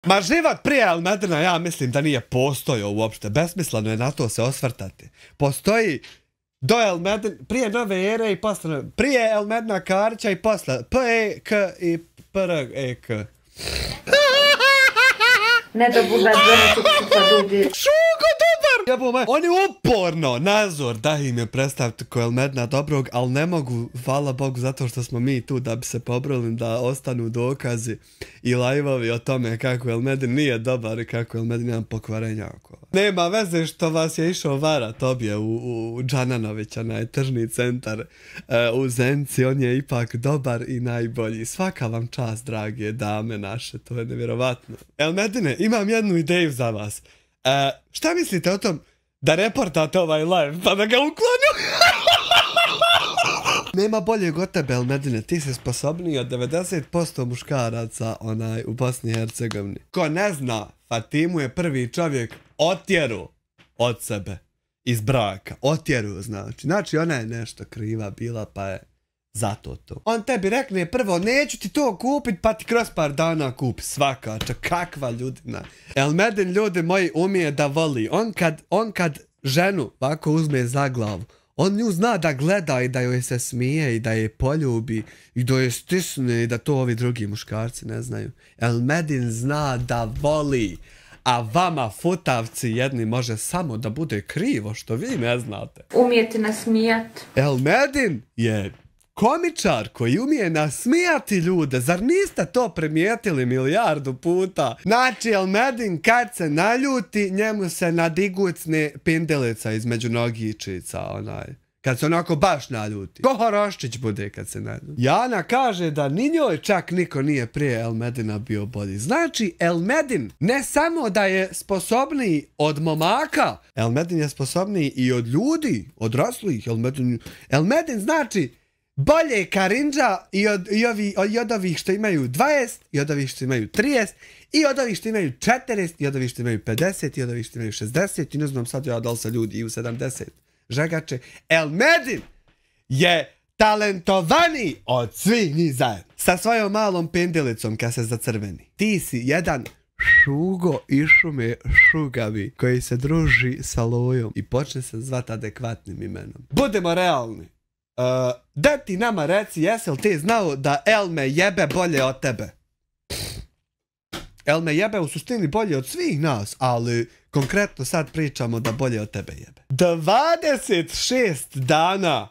Ma život prije Elmedina ja mislim da nije postojao uopšte. Besmisleno je na to se osvrtati. Postoji do Elmedina, prije nove ere i posle, prije Elmedina Karića i posle P-E-K i P-R-E-K. Ne da bude ljudi. Šugo dobar! Oni uporno nazor da im je predstaviti ko Elmedina dobrog, ali ne mogu, hvala Bogu, zato što smo mi tu da bi se pobrali da ostanu dokazi i lajvovi o tome kako Elmedin nije dobar i kako Elmedin ima pokvarenja oko. Nema veze što vas je išao varat obje u Džananovića, na tržni centar u Zenci, on je ipak dobar i najbolji. Svaka vam čast, drage dame naše, to je nevjerovatno. Elmedine, imam jednu ideju za vas. Šta mislite o tom da reportate ovaj live pa da ga uklonju? Nema boljeg od tebe, Elmedine, ti si sposobniji od 90% muškaraca u Bosni i Hercegovini. Ko ne zna, Fatimu je prvi čovjek otjeru od sebe iz braka. Otjeru znači ona je nešto kriva bila pa je zato to. On tebi rekne prvo neću ti to kupit pa ti kroz par dana kupi. Svakača, kakva ljudina. Elmedin, ljudi moji, umije da voli. On kad ženu ovako uzme za glavu, on nju zna da gleda i da joj se smije i da je poljubi i da je stisne i da to ovi drugi muškarci ne znaju. Elmedin zna da voli. A vama futavci jedni može samo da bude krivo što vi ne znate. Umijete nasmijat. Elmedin je komičar koji umije nasmijati ljude. Zar niste to primijetili milijardu puta? Znači, Elmedin kad se naljuti, njemu se nadigucne pindelica između nogičica, kad se onako baš naljuti. Ko Horoščić bude kad se naljuti. Jana kaže da ni njoj čak niko nije prije Elmedina bio bolji. Znači, Elmedin ne samo da je sposobniji od momaka, Elmedin je sposobniji i od ljudi, odraslih. Elmedin znači bolje Karinđa i od ovih što imaju 20, i od ovih što imaju 30, i od ovih što imaju 40, i od ovih što imaju 50, i od ovih što imaju 60, i ne znam sad ja da li se ljudi i u 70 žegače. Elmedin je talentovaniji od svih njih zajedno. Sa svojom malom pendelicom kad se zacrveni. Ti si jedan šugo i šume šugavi koji se druži sa lojom i počne se zvati adekvatnim imenom. Budemo realni. Da ti nama reci, jesi li ti znao da Elme jebe bolje od tebe? Elme jebe u suštini bolje od svih nas, ali konkretno sad pričamo da bolje od tebe jebe. 26 dana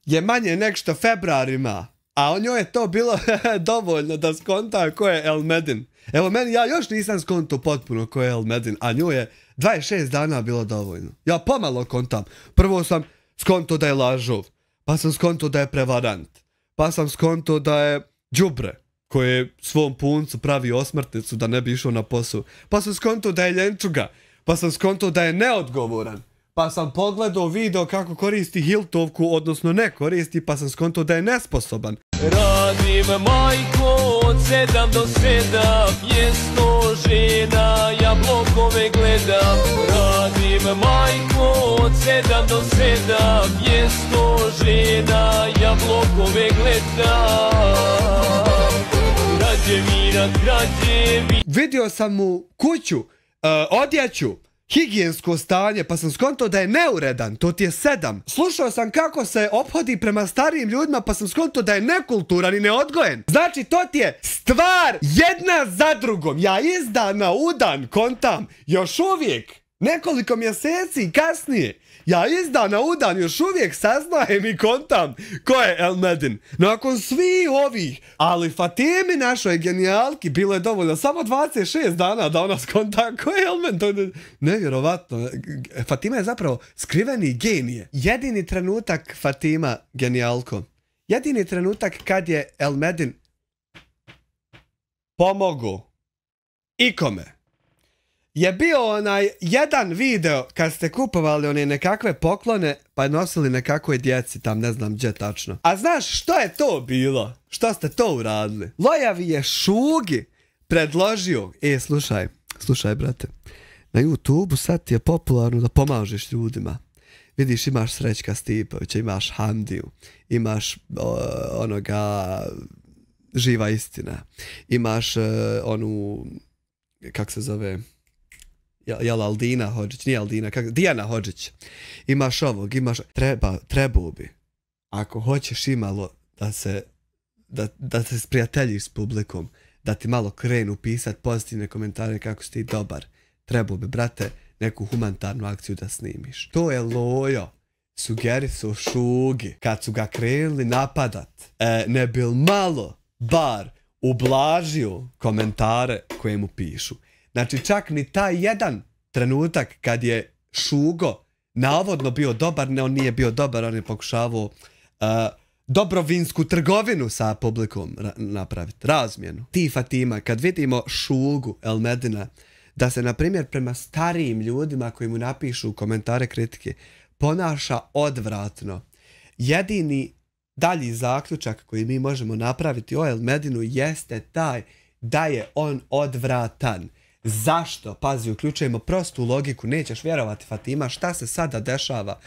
je manje nek što februar ima, a o njoj je to bilo dovoljno da skonta ko je Elmedin. Evo meni, ja još nisam skonto potpuno ko je Elmedin, a njoj je 26 dana bilo dovoljno. Ja pomalo kontam. Prvo sam skonto da je lažov, pa sam skonto da je prevarant, pa sam skonto da je đubre koje svom puncu pravi osmrtnicu da ne bi išao na posao, pa sam skonto da je ljenčuga, pa sam skonto da je neodgovoran, pa sam pogledao video kako koristi Hiltovku, odnosno ne koristi, pa sam skonto da je nesposoban. Radim majko od 7 do 7, mjesto žena, ja blokove gledam. Radim majko od 7 do 7, mjesto žena, ja blokove gledam. Vidio sam mu kuću, odjeću, higijensko stanje, pa sam skonto da je neuredan, to ti je 7. Slušao sam kako se ophodi prema starijim ljudima, pa sam skonto da je nekulturan i neodgojen. Znači, to ti je stvar jedna za drugom. Ja iz dana u dan kontam, još uvijek, nekoliko mjeseci kasnije, ja iz dana u dan još uvijek saznajem i kontam ko je Elmedin. Nakon svih ovih, ali Fatimi našoj genijalki bilo je dovoljno samo 26 dana da ona skonta ko je Elmedin. To je nevjerovatno. Fatima je zapravo skriveni genije. Jedini trenutak Fatima genijalko, jedini trenutak kad je Elmedin pomogao ikome je bio onaj jedan video kad ste kupovali one nekakve poklone pa nosili nekakvoj djeci tam, ne znam gdje tačno. A znaš što je to bilo? Što ste to uradili? Lojavi je Šugi predložio, slušaj brate, na YouTube sad ti je popularno da pomažeš ljudima. Vidiš, imaš Srećka Stipovića, imaš Hamdiju, imaš onoga Živa istina, imaš onu kako se zove, jel Aldina Hodžić, nije Aldina, Dijana Hodžić. Imaš ovog, trebao bi, ako hoćeš imalo da se sprijateljiš s publikom, da ti malo krenu pisat pozitivne komentare kako si ti dobar, trebao bi, brate, neku humanitarnu akciju da snimiš. To je Lojo sugerisu Šugi kad su ga krenuli napadat, ne bil malo bar ublažio komentare koje mu pišu. Znači čak ni taj jedan trenutak kad je Šugo navodno bio dobar, ne, on nije bio dobar, on je pokušavao dobrovinsku trgovinu sa publikom napraviti, razmjenu. Ti Fatima, kad vidimo Šugu El Medina, da se na primjer prema starijim ljudima koji mu napišu komentare kritike ponaša odvratno, jedini dalji zaključak koji mi možemo napraviti o El Medinu jeste taj da je on odvratan. Zašto? Pazi, uključujemo prostu logiku, nećeš vjerovati Fatima šta se sada dešava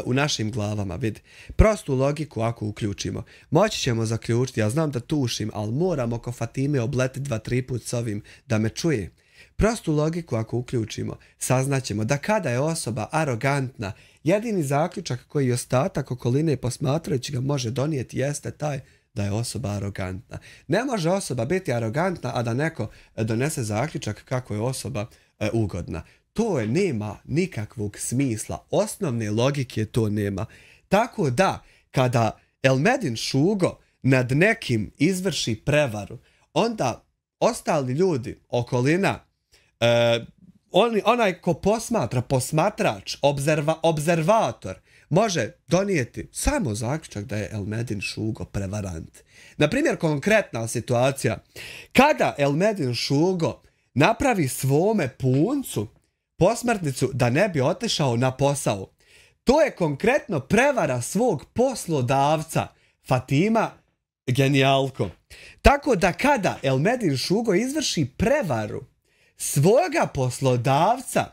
u našim glavama, vidi. Prostu logiku ako uključimo, moći ćemo zaključiti, ja znam da tušim, ali moram oko Fatime obletiti 2-3 put s ovim da me čuje. Prostu logiku ako uključimo, saznaćemo da kada je osoba arogantna, jedini zaključak koji ostatak okoline posmatrajući ga može donijeti jeste taj da je osoba arogantna. Ne može osoba biti arogantna, a da neko donese zaključak kako je osoba ugodna. To nema nikakvog smisla. Osnovne logike to nema. Tako da, kada El Medin Šugo nad nekim izvrši prevaru, onda ostali ljudi, okolina, onaj ko posmatra, posmatrač, obzervator, može donijeti samo zaključak da je El Medin Šugo prevarant. Naprimjer, konkretna situacija, kada El Medin Šugo napravi svome puncu posmrtnicu da ne bi otišao na posao, to je konkretno prevara svog poslodavca, Fatima genijalko. Tako da kada El Medin Šugo izvrši prevaru svoga poslodavca,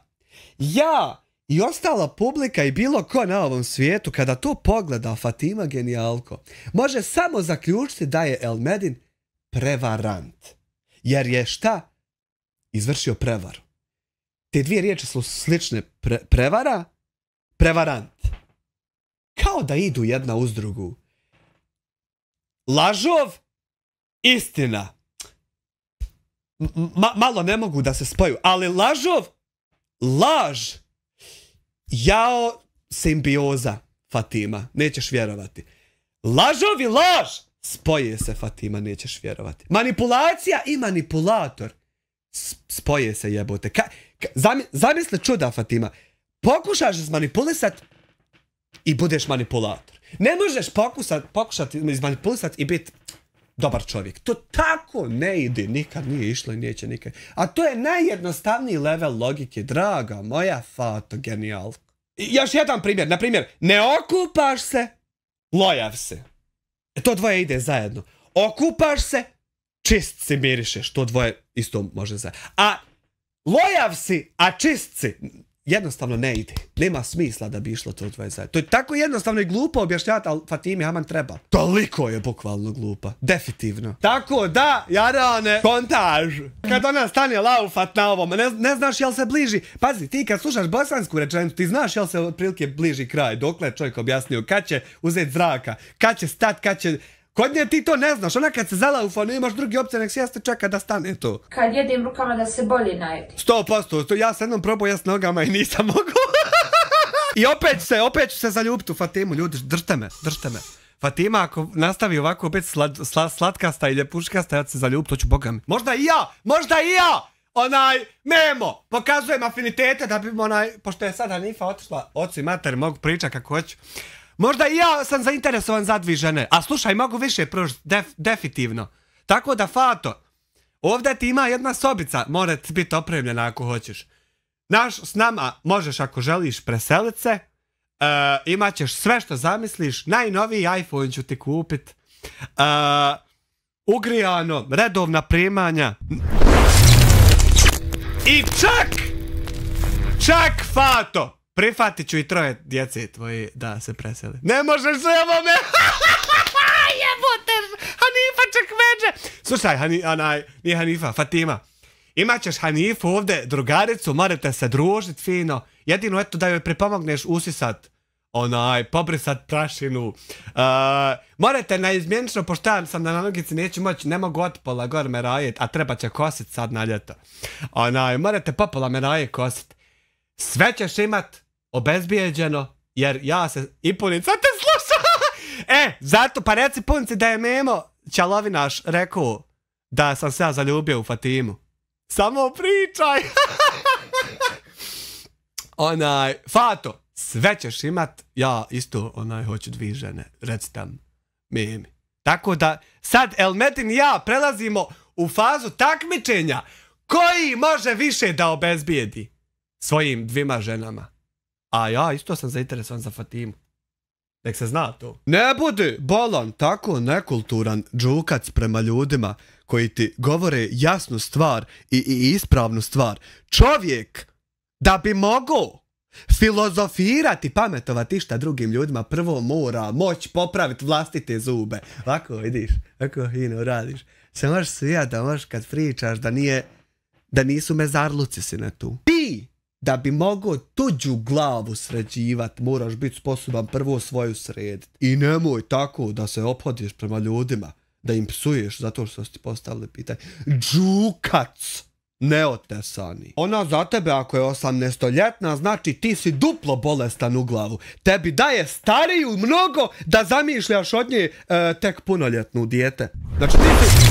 ja i ostala publika i bilo ko na ovom svijetu kada to pogleda Fatima genijalko, može samo zaključiti da je El Medin prevarant. Jer je šta? Izvršio prevaru. Te dvije riječi su slične, prevara, prevarant. Kao da idu jedna uz drugu. Lažov, istina. Malo ne mogu da se spoju, ali lažov, laž. Jao, simbioza, Fatima, nećeš vjerovati. Lažov i laž, spoje se, Fatima, nećeš vjerovati. Manipulacija i manipulator, spoje se, jebote. Zamisli čuda, Fatima. Pokušaš izmanipulisati i budeš manipulator. Ne možeš pokušati izmanipulisati i biti dobar čovjek. To tako ne ide, nikad nije išlo i neće nikad. A to je najjednostavniji level logike, draga moja Fato, genijalko. Još jedan primjer, na primjer, ne okupaš se, lojav se. To dvoje ide zajedno. Okupaš se, čist si, mirišeš, to dvoje isto može zajedno. A lojav si, a čist si, jednostavno ne ide. Nema smisla da bi išlo to dvoje zajedno. To je tako jednostavno i glupo objašnjati, ali Fatimi Haman treba. Toliko je bukvalno glupa. Definitivno. Tako da, Jarane, kontaž. Kad ona stane laufat na ovom, ne znaš jel se bliži. Pazi, ti kad slušaš bosansku rečenicu, ti znaš jel se otprilike bliži kraj. Dokle je čovjek objasnio kad će uzeti zraka, kad će stat, kad će... Kod nje ti to ne znaš, ona kad se zalaufa, ne imaš drugi opcije, nek sjeste čeka da stane to. Kad jedim rukama da se bolje najedi. 100%, ja sam jednom probao jest nogama i nisam mogu. I opet ću se zaljubiti u Fatimu, ljudi, držte me. Fatima, ako nastavi ovako biti slatkasta i ljepuškasta, ja ću se zaljubiti, to ću Boga mi. Možda i ja, Memo, pokazujem afinitete da bi pošto je sad Hanifa otišla, ocu i mater, mogu pričati kako hoću. Možda i ja sam zainteresovan za dvije žene, a slušaj, mogu više pružiti, definitivno. Tako da, Fato, ovdje ti ima jedna sobica, mora ti biti opremljena ako hoćeš. S nama možeš ako želiš preselit se, imat ćeš sve što zamisliš, najnoviji iPhone ću ti kupit, ugrijano, redovna primanja. I čak, Fato, prihvatit ću i 3 djece tvoji da se preseli. Ne možeš sve ovome! Jebote! Hanifa čak veđe! Slušaj, nije Hanifa, Fatima. Imaćeš Hanifu ovdje, drugaricu, morate se družiti fino. Jedino eto da joj pripomogneš usisat, pobrisat prašinu. Morate naizmjenično, pošto ja sam na nogici, neću moći, ne mogu od pola gore me rajet, a treba će kosit sad na ljeto. Morate popola me rajet kosit. Sve ćeš imat obezbijeđeno, jer ja se i Punica te sluša. Zato pa reci Punici da je Memo Čalovinaš rekao da sam se ja zaljubio u Fatimu. Samo pričaj. Fato, sve ćeš imat, ja isto hoću 2 žene, reci tam Memi. Tako da sad Elmedin i ja prelazimo u fazu takmičenja koji može više da obezbijedi svojim 2 ženama. A ja isto sam zainteresovan za Fatimu. Nek se zna to. Ne budi bolan, tako nekulturan džukac prema ljudima koji ti govore jasnu stvar i ispravnu stvar. Čovjek, da bi mogao filozofirati, pametovati šta drugim ljudima, prvo mora moći popraviti vlastite zube. Ovako vidiš, ovako hino radiš. Se možeš svijati da možeš kad pričaš da nisu mezarluci si na tu. Ti, da bi mogao tuđu glavu sređivat, moraš biti sposoban prvo svoju srediti. I nemoj tako da se ophodiš prema ljudima, da im psuješ zato što su ti postavili pitanje. Džukac! Neotesani. Ona za tebe ako je 18-ljetna, znači ti si duplo bolestan u glavu. Tebi daje stariju mnogo da zamišljaš od nje tek punoljetnu dijete. Znači ti si...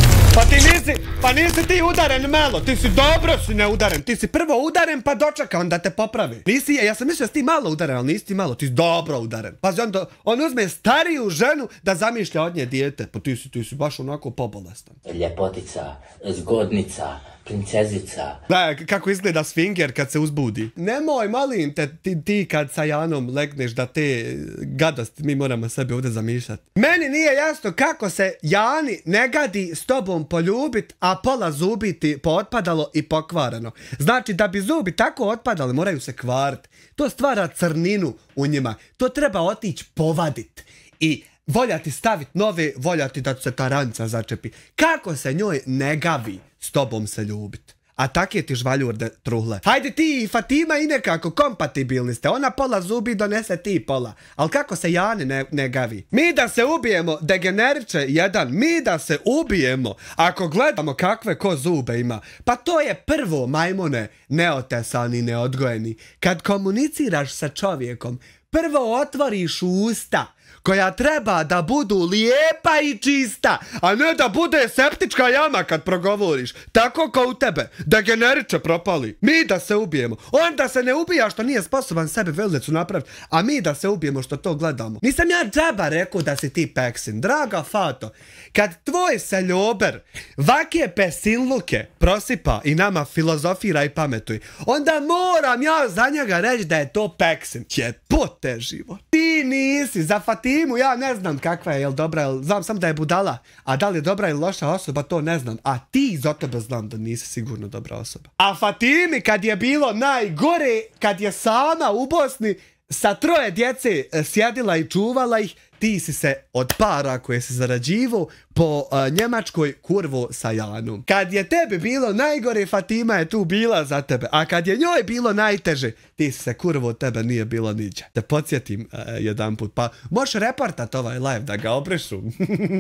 Pa nisi ti udaren malo, ti si dobro si neudaren. Ti si prvo udaren pa dočeka, onda te popravi. Ja sam mislio da si ti malo udaren, ali nisi ti malo, ti si dobro udaren. Pazi, on uzme stariju ženu da zamišlja od nje dijete. Pa ti si baš onako pobolestan. Ljepotica, zgodnica, princezica. Da, kako izgleda sfinger kad se uzbudi. Nemoj, malim te, ti kad sa Janom legneš da te gadosti mi moramo sebi ovdje zamišljati. Meni nije jasno kako se Jani ne gadi s tobom poljubit, a pola zubi ti pootpadalo i pokvareno. Znači da bi zubi tako otpadali moraju se kvariti. To stvara crninu u njima. To treba otići povadit. I voljati staviti nove, voljati da se ta ranca začepi. Kako se njoj ne gavi s tobom se ljubit? A tak je ti žvaljurde truhle. Hajde ti i Fatima i nekako kompatibilni ste. Ona pola zubi donese ti pola. Ali kako se Jani ne gavi? Mi da se ubijemo, degeneriče jedan, mi da se ubijemo. Ako gledamo kakve ko zube ima. Pa to je prvo, majmune, neotesani, neodgojeni. Kad komuniciraš sa čovjekom, prvo otvoriš usta koja treba da budu lijepa i čista, a ne da bude septička jama kad progovoriš. Tako kao u tebe. Degeneriče propali. Mi da se ubijemo. On da se ne ubija što nije sposoban sebe velicu napraviti, a mi da se ubijemo što to gledamo. Nisam ja džaba rekao da si ti peksin. Draga Fato, kad tvoj seljober vake pesinluke prosipa i nama filozofira i pametuj, onda moram ja za njega reći da je to peksin. Jebote život. Ti nisi za Fatimu, ja ne znam kakva je, jel dobra, znam sam da je budala, a da li je dobra ili loša osoba, to ne znam. A ti za tebe znam da nisi sigurno dobra osoba. A Fatimi kad je bilo najgore, kad je sama u Bosni sa 3 djece sjedila i čuvala ih, ti si se od para koje si zarađivao po Njemačkoj kurvo sa Janom. Kad je tebi bilo najgore, Fatima je tu bila za tebe. A kad je njoj bilo najteže, ti si se kurvo, od tebe nije bilo niđe. Da podsjetim jedan put. Pa možeš reportat ovaj live da ga obrišu.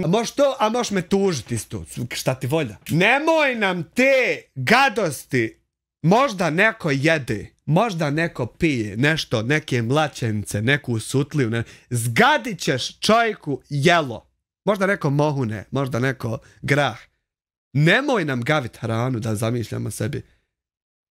Možeš to, a možeš me tužiti isto. Šta ti volja? Nemoj nam te gadosti. Možda neko jede, možda neko pije nešto, neke mlačence, neku sutliju, zgadit ćeš čovjeku jelo. Možda neko mohune, možda neko grah. Nemoj nam gavit hranu da zamišljamo sebi.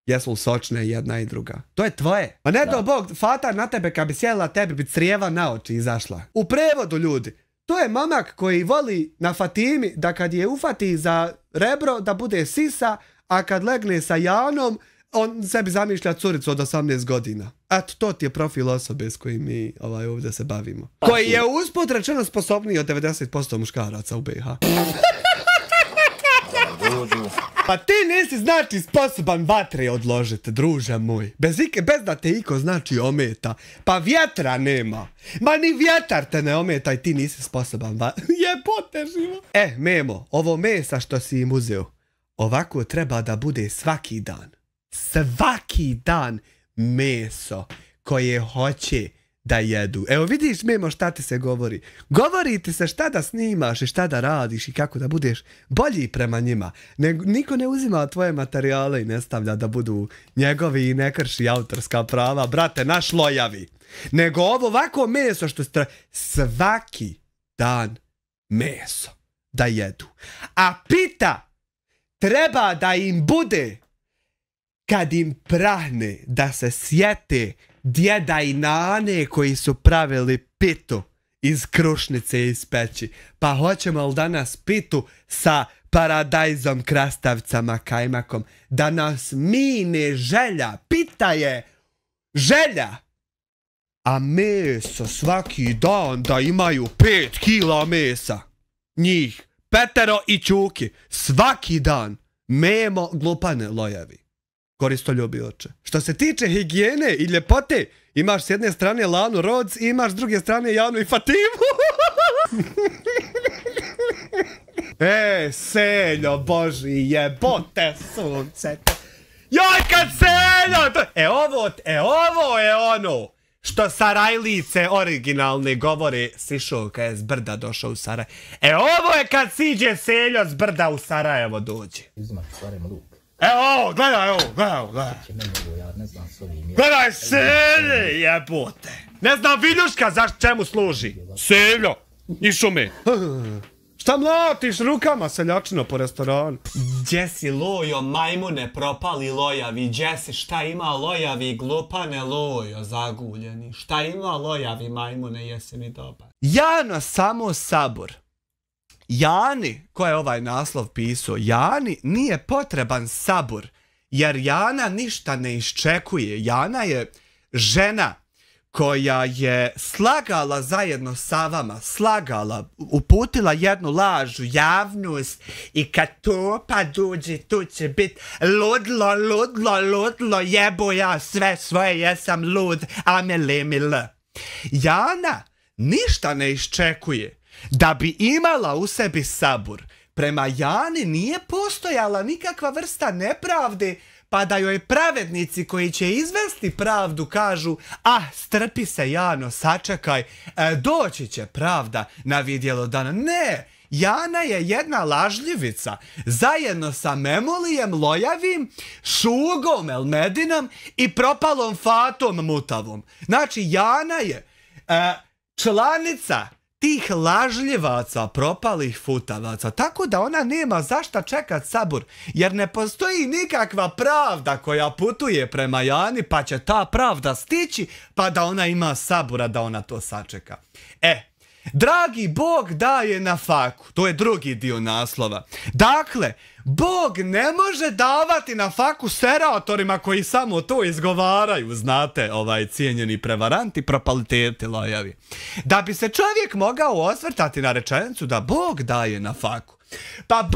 Jesu li sočne jedna i druga? To je tvoje. Ma ne do Bog, Fata na tebe kad bi sjela tebi bi crijeva na oči izašla. U prevodu ljudi, to je mamak koji voli na Fatimi da kad je ufati za rebro da bude sisa, a kad legne sa Janom, on sebi zamišlja curicu od 18 godina. Eto, to ti je profil osobe s kojim mi ovdje se bavimo. Koji je usput rečeno sposobniji od 90% muškaraca u BiH. Pa ti nisi znači sposoban vatre odložiti, druže moj. Bez da te iko znači ometa. Pa vjetra nema. Ma ni vjetar te ne ometa i ti nisi sposoban vatre. Jebote živo. Memo, ovo mesa što si im uzeo, ovako treba da bude svaki dan. Svaki dan meso koje hoće da jedu. Evo vidiš Memo šta ti se govori. Govori ti se šta da snimaš i šta da radiš i kako da budeš bolji prema njima. Niko ne uzima tvoje materijale i ne stavlja da budu njegovi i ne krši autorska prava. Brate, naš lojavi. Nego ovo ovako meso što svaki dan meso da jedu. A pita treba da im bude kad im prahne da se sjete djeda i nane koji su pravili pitu iz krušnice iz peći. Pa hoćemo li danas pitu sa paradajzom, krastavcama, kajmakom? Da nas mine želja. Pita je želja. A meso svaki dan da imaju 5 kila mesa. Njih, Petero i Čuki. Svaki dan. Memo glupane lojavi. Koristoljubi oče. Što se tiče higijene i ljepote, imaš s jedne strane Lanu Rhodes i imaš s druge strane Janu i Fatimu. Seljo Boži, jebote sunce. Joj kad Seljo! Ovo je ono što Sarajlice originalne govore sišao kad je s brda došao u Sarajevo. Ovo je kad siđe Seljo s brda u Sarajevo dođe. Uzimaš stvarem luk. Evo, gledaj. Gledaj, Selje, jebote. Ne znam viljuška zašto čemu služi. Seljo, i šume. Šta mlatiš rukama, seljačino, po restoranu? Gdje si lojo, majmune, propali lojavi? Gdje si, šta ima lojavi, glupane lojo, zaguljeni? Šta ima lojavi, majmune, jesi mi dobar? Jano samo sabor. Jani, ko je ovaj naslov pisao, Jani nije potreban sabor, jer Jana ništa ne iščekuje. Jana je žena koja je slagala zajedno sa vama, uputila jednu laž u javnost i kad to pa dođe, tu će biti ludlo, jebo ja sve svoje, jesam lud, amelemil. Jana ništa ne iščekuje. Da bi imala u sebi sabor, prema Jani nije postojala nikakva vrsta nepravde, pa da joj pravednici koji će izvesti pravdu kažu, strpi se Jano, sačekaj, doći će pravda na vidjelo dana. Ne, Jana je jedna lažljivica, zajedno sa Memulijem Lojavim, Šugom Elmedinom i propalom Fatom Mutavom. Znači, Jana je članica tih lažljivaca, propalih futavaca, tako da ona nema zašta čekat sabor, jer ne postoji nikakva pravda koja putuje prema Jani, pa će ta pravda stići, pa da ona ima sabora da ona to sačeka. Dragi Bog daje na faku, to je drugi dio naslova. Dakle, Bog ne može davati na faku seratorima koji samo to izgovaraju, znate, cijenjeni prevaranti, propaliteti lojavi. Da bi se čovjek mogao osvrtati na rečenicu da Bog daje na faku, pa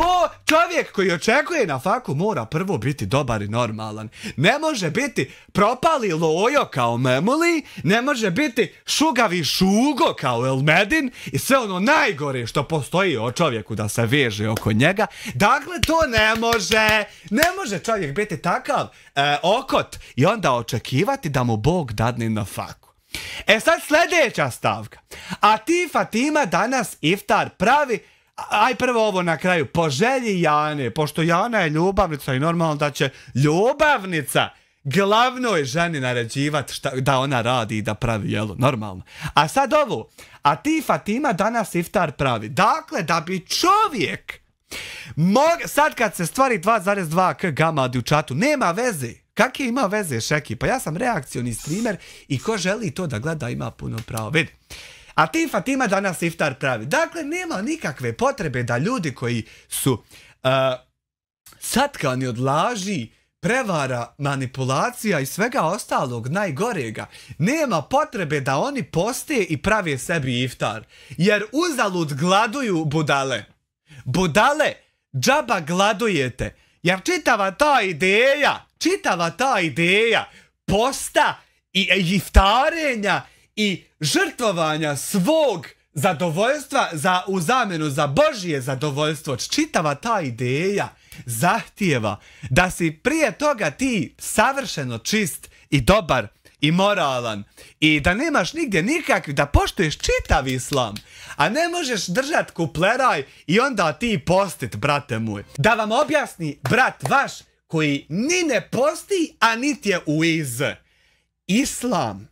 čovjek koji očekuje na faku mora prvo biti dobar i normalan. Ne može biti propali lojo kao Memuli, ne može biti šugavi Šugo kao Elmedin i sve ono najgore što postoji o čovjeku da se veže oko njega. Dakle, to ne može. Ne može čovjek biti takav okot i onda očekivati da mu Bog dadne na faku. Sad sljedeća stavka. A ti Fatima danas iftar pravi. Aj prvo ovo na kraju, po želji Jane, pošto Jana je ljubavnica i normalno da će ljubavnica glavnoj ženi naređivati da ona radi i da pravi, jelo, normalno. A sad ovo, a ti Fatima danas iftar pravi. Dakle, da bi čovjek, sad kad se stvari 2,2 k gamadi u čatu, nema veze. Kakve ima veze, Šeki? Pa ja sam reakcioni streamer i ko želi to da gleda ima puno pravo. Vidi. A ti Fatima danas iftar pravi. Dakle, nema nikakve potrebe da ljudi koji su satkani od laži, prevara, manipulacija i svega ostalog najgorega, nema potrebe da oni poste i prave sebi iftar. Jer uzalud gladuju budale. Budale, džaba gladujete. Jer čitava ta ideja posta i iftarenja i žrtvovanja svog zadovoljstva u zamjenu za Božje zadovoljstvo, čitava ta ideja zahtijeva da si prije toga ti savršeno čist i dobar i moralan i da nemaš nigdje nikakvi, da poštuješ čitav islam, a ne možeš držat kupleraj i onda ti postit, brate moj. Da vam objasni brat vaš koji ni ne posti, a niti je u iz. Islam,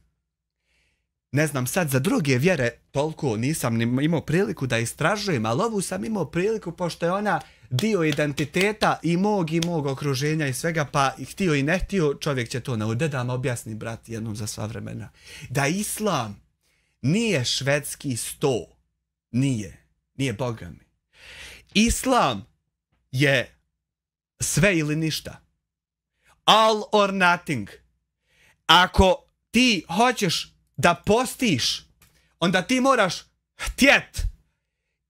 ne znam sad za druge vjere, toliko nisam imao priliku da istražujem, ali ovu sam imao priliku pošto je ona dio identiteta i mog okruženja i svega, pa htio i ne htio, čovjek će to naučiti. Da vam objasni, brat, jednom za sva vremena. Da islam nije švedski sto. Nije Boga mi. Islam je sve ili ništa. All or nothing. Ako ti hoćeš da postiš, onda ti moraš htjet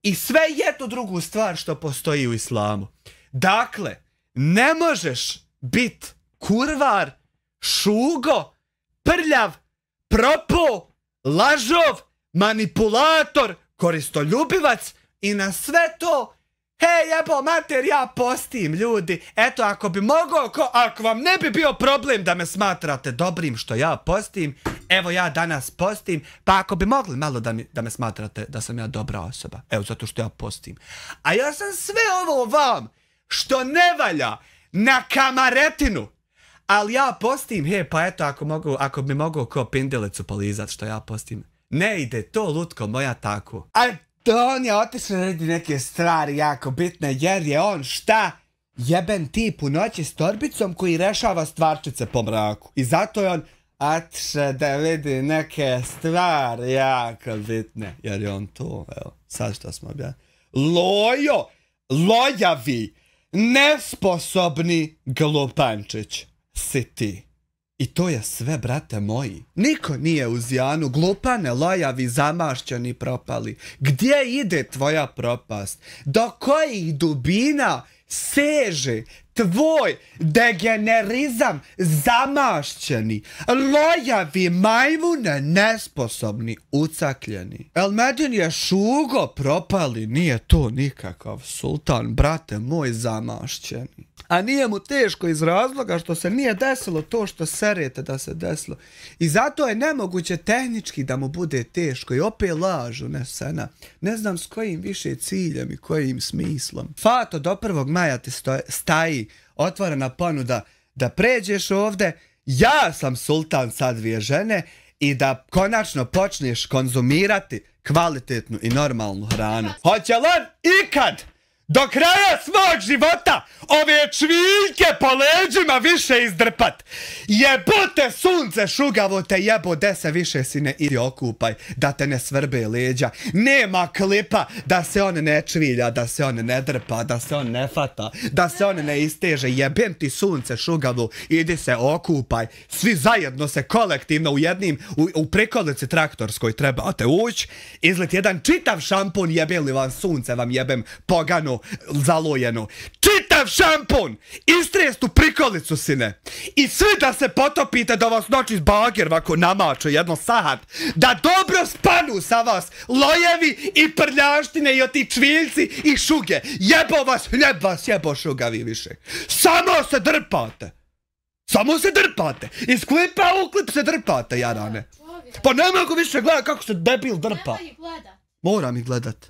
i sve jednu drugu stvar što postoji u islamu. Dakle, ne možeš biti kurvar, šugo, prljav, propo, lažov, manipulator, koristoljubivac i na sve to, hej jebo mater, ja postim, ljudi. Eto, ako bi mogao, ako vam ne bi bio problem da me smatrate dobrim što ja postim, evo ja danas postim, pa ako bi mogli malo da me smatrate da sam ja dobra osoba, evo zato što ja postim. A ja sam sve ovo vam što ne valja na kamaretinu, ali ja postim, hej pa eto ako bi mogao ko pindelicu polizat što ja postim. Ne ide to, lutko moja, tako. A on je otišao radi neke stvari jako bitne, jer je on šta? Jeben tip u noći s torbicom koji rešava stvarčice po mraku. I zato je on otišao da vidi neke stvari jako bitne. Jer je on to, evo, sad što smo objavili. Lojavi, nesposobni glupančić si ti. I to je sve, brate moji. Niko nije uz Janu, glupane, lojavi, zamašćeni, propali. Gdje ide tvoja propast? Do kojih dubina seže tvoj degenerizam, zamašćeni, lojavi, majmune, nesposobni, ucakljeni? Elmedin je šugo, propali, nije to nikakav sultan, brate moj, zamašćeni. A nije mu teško iz razloga što se nije desilo to što serete da se desilo. I zato je nemoguće tehnički da mu bude teško. I opet laž unesena. Ne znam s kojim više ciljem i kojim smislom. Fato, do 1. maja ti staji otvorena ponuda da pređeš ovde. Ja sam sultan sa 2 žene i da konačno počneš konzumirati kvalitetnu i normalnu hranu. Hoće li on ikad do kraja svog života ove čviljke po leđima više izdrpat? Jebote sunce šugavo te jebo, de se više si ne idi okupaj, da te ne svrbe leđa. Nema klipa da se on ne čvilja, da se on ne drpa, da se on ne fata, da se on ne isteže. Jebem ti sunce šugavo, idi se okupaj. Svi zajedno se kolektivno u prikolici traktorskoj trebate ući, izlet jedan čitav šampun, jebe li vam sunce, vam jebem pogano, zalojeno. Čitav šampun! Istrest u prikolicu, sine. I svi da se potopite da vas noći bager vako namače jedno sahat. Da dobro spanu sa vas lojevi i prljaštine i oti čviljci i šuge. Jebo vas, hljeb vas jebo šugavi više. Samo se drpate. Samo se drpate. Iz klipa u klip se drpate, jarane. Pa ne mogu više gledat kako se debil drpa. Moram ih gledat.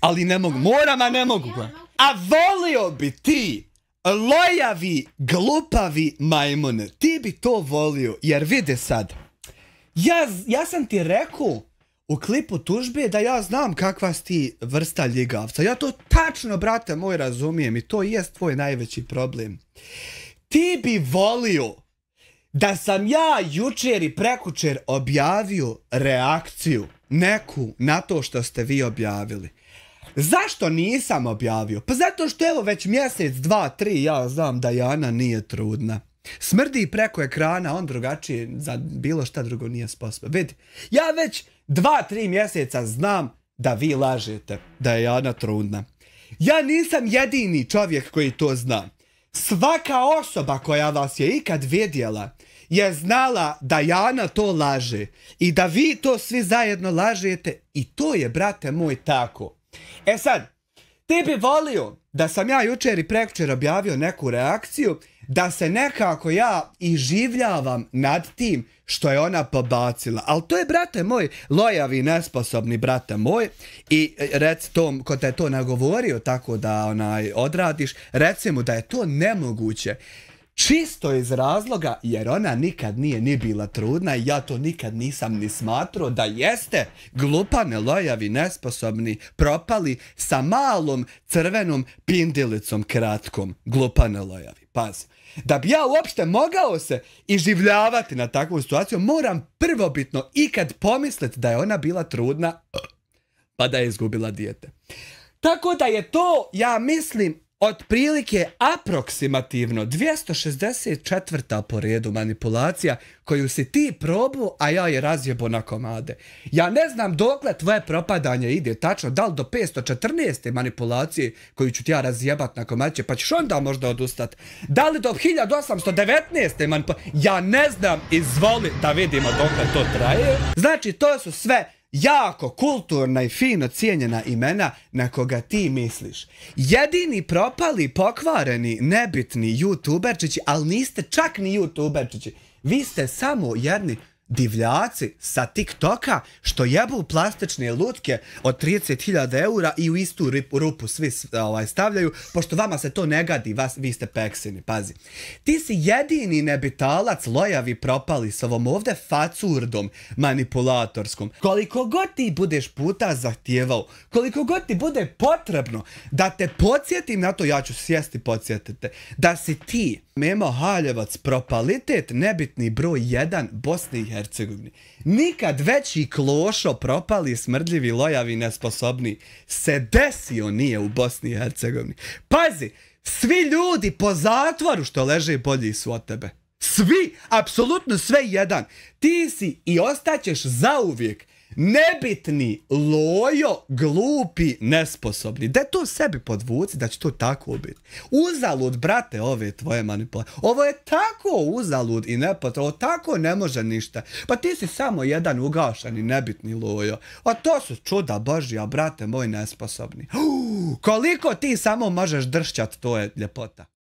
Ali ne mogu, moram, a ne mogu gledat. A volio bi ti, lojavi, glupavi majmune, ti bi to volio, jer vidi sad, ja sam ti rekao u klipu tužbe da ja znam kakva si ti vrsta ljigavca. Ja to tačno, brate moj, razumijem i to jest tvoj najveći problem. Ti bi volio da sam ja jučer i prekučer objavio reakciju neku na to što ste vi objavili. Zašto nisam objavio? Pa zato što evo već mjesec, 2, 3 ja znam da Jana nije trudna. Smrdi preko ekrana, on drugačije za bilo šta drugo nije sposoban. Vidi, ja već 2, 3 mjeseca znam da vi lažete da je Jana trudna. Ja nisam jedini čovjek koji to zna. Svaka osoba koja vas je ikad vidjela je znala da Jana to laže i da vi to svi zajedno lažete i to je, brate moj, tako. E sad, Ti bi volio da sam ja jučer i prekjučer objavio neku reakciju, da se nekako ja iživljavam nad tim što je ona pobacila. Ali to je, brate moj, lojavi, nesposobni, brate moj. I reci tom, ko te je to nagovorio tako da odradiš, reci mu da je to nemoguće. Čisto iz razloga jer ona nikad nije ni bila trudna i ja to nikad nisam ni smatrao da jeste glupane, lojavi, nesposobni, propali sa malom crvenom pindilicom kratkom. Glupane, lojavi, pazi. Da bi ja uopšte mogao se iživljavati na takvu situaciju, moram prvobitno ikad pomisliti da je ona bila trudna pa da je izgubila dijete. Tako da je to, ja mislim, otprilike aproksimativno 264. po redu manipulacija koju si ti probao, a ja je razjebo na komade. Ja ne znam dokle tvoje propadanje ide tačno, da li do 514. manipulacije koju ću ti ja razjebat na komadiće, pa ćeš onda možda odustat. Da li do 1819. manipulacije, ja ne znam, izvoli da vidimo dokle to traje. Znači, to su sve jako kulturna i fino cijenjena imena na koga ti misliš. Jedini propali, pokvareni, nebitni youtuberčići, ali niste čak ni youtuberčići. Vi ste samo jedni divljaci sa TikToka što jebu plastične lutke od 30.000 eura i u istu rupu svi stavljaju, pošto vama se to ne gadi, vi ste peksini, pazi. Ti si jedini nebitalac, lojavi, propali s ovom ovdje facurdom manipulatorskom. Koliko god ti budeš puta zahtijevao, koliko god ti bude potrebno da te podsjetim na to, ja ću sjesti podsjetite, da si ti Memo Haljevac, propalitet nebitni broj 1 Bosni i Hercegovini. Nikad veći klošo, propali, smrdljivi, lojavi, nesposobni se desio nije u Bosni i Hercegovini. Pazi, svi ljudi po zatvoru što leže bolji su od tebe. Svi, apsolutno sve jedan. Ti si i ostaćeš zauvijek nebitni, lojo, glupi, nesposobni. Da to sebi podvuci da će to tako biti. Uzalud, brate, ove tvoje manipulacije. Ovo je tako uzalud i nepotrebno. Tako ne može ništa. Pa ti si samo jedan ugašani, nebitni lojo. A to su čuda Božja, brate moj, nesposobni. Koliko ti samo možeš dršćat, to je ljepota.